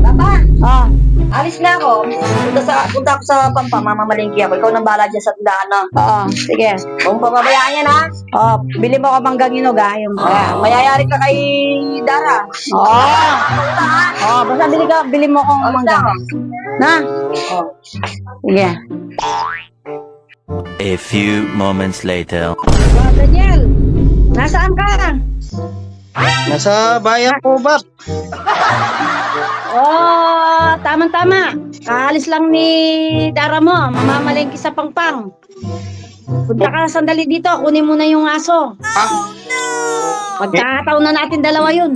Papa, Oh, alis na ako. Punta ako sa Pampa, mamamalingki ako. Ikaw nang bahala dyan sa tindahan na. oo, sige. Kung pababayaan yan ha. Oh, bili mo ka manggang hinog ha, yung Mayayari ka kay Dara. Oo. Oh, basta bili mo kong manggang. Na? Oh. Sige. A few moments later. Oh, Daniel, nasaan ka? Nasa bayan po, Bab. Oh, tamang-tama. Kaalis lang ni Dara mo, mamamalengke sa Pangpang. Punta ka sandali dito, kunin mo na yung aso. Pagkakataon na natin dalawa yun.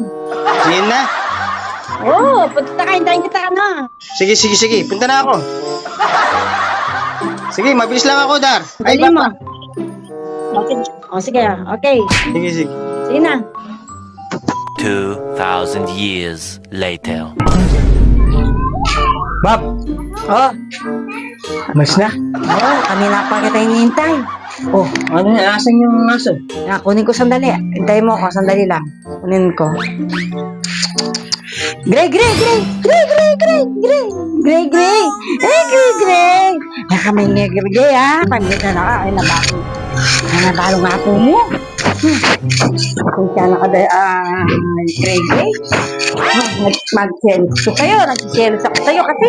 Sige na. Oo, punta ka, hintayin kita na. Sige. Punta na ako. Sige, mabilis lang ako, Dar. Ay, Dali mo. Bab. Okay. Oh, sige, okay. Sige. Sige na. 2,000 years later. Bab, Oh, mas na. oh, kanina pa kita hinihintay. Oh, ano na? Asan yung aso? Kunin ko sandali. Hintayin mo ako, sandali lang. Kunin ko. Gray. Nakamay niya Gray ha. Pagkita na ka, ay nabalo nga po mo. Kung siya Gray. Mag-selos ko kayo. Nag-selos ako sa'yo kasi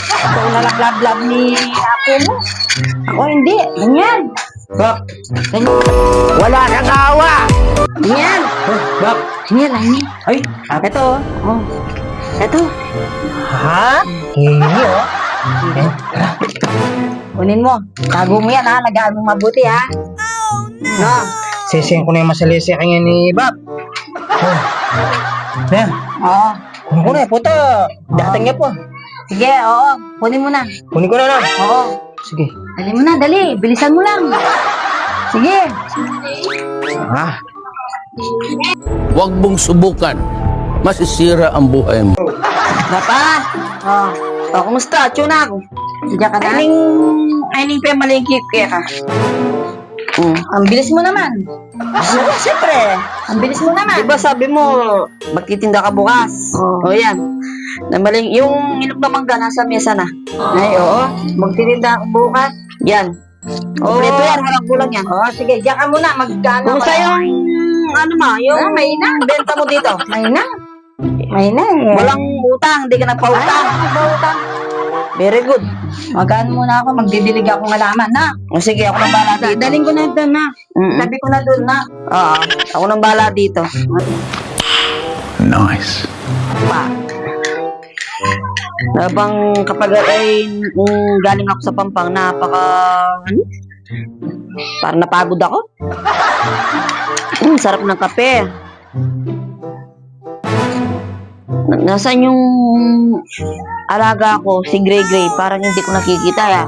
ikaw nalablab ni Apo mo. Ako hindi. Ganyan. Bab, Wala kang awa. Ganyan. Bab. Ganyan lang yan. Ay, Ito. Oh. Ito. ha? Hindi, oh. Kunin mo. Tago mo yan ha. Lagaan mo mabuti ha. No. Sising ko na yung masalisi kanya ni Bab. Oh. Yan. Oo. Kunin ko na, puta. Datang niya po. Sige, oo. Kunin mo na. Kunin ko na lang. Oo. Sige. Dali mo na, dali. Bilisan mo lang. Sige. Ah. Huwag mong subukan. Masisira ang buhay mo. Papa. Oh. Oh, kumusta? Tuna ako. Diyan ka na. Aining pa malingki ka. Ang bilis mo naman. Siyempre. Ang bilis mo naman. Diba sabi mo, magtitinda ka bukas? Oo. O yan. Namaling, yung inog na mangga nasa mesa na. Ay, oo. Magtitinda ka bukas? Yan. Kompleto yan, walang kulang yan. Oo, sige. Diyan ka muna. Magkano. Kumusta yung, ano ma, yung benta mo dito? May na. May na eh. Walang utang, hindi ka nagpautang. Magbautang. Very good. Magkano muna ako. Magdidilig ako ng alaman na. O sige, ako nang bala dito. Daling ko na doon na. Sabi ko na doon na. Oo, ako nang bala dito. Nice. Pa. Habang kapag ay galing ako sa Pampang, parang napagod ako. Sarap ng kape. Nasaan yung alaga ko, si Gray? Parang hindi ko nakikita ya.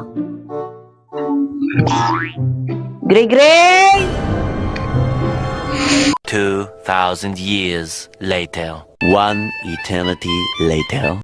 Gray! 2,000 years later. One eternity later.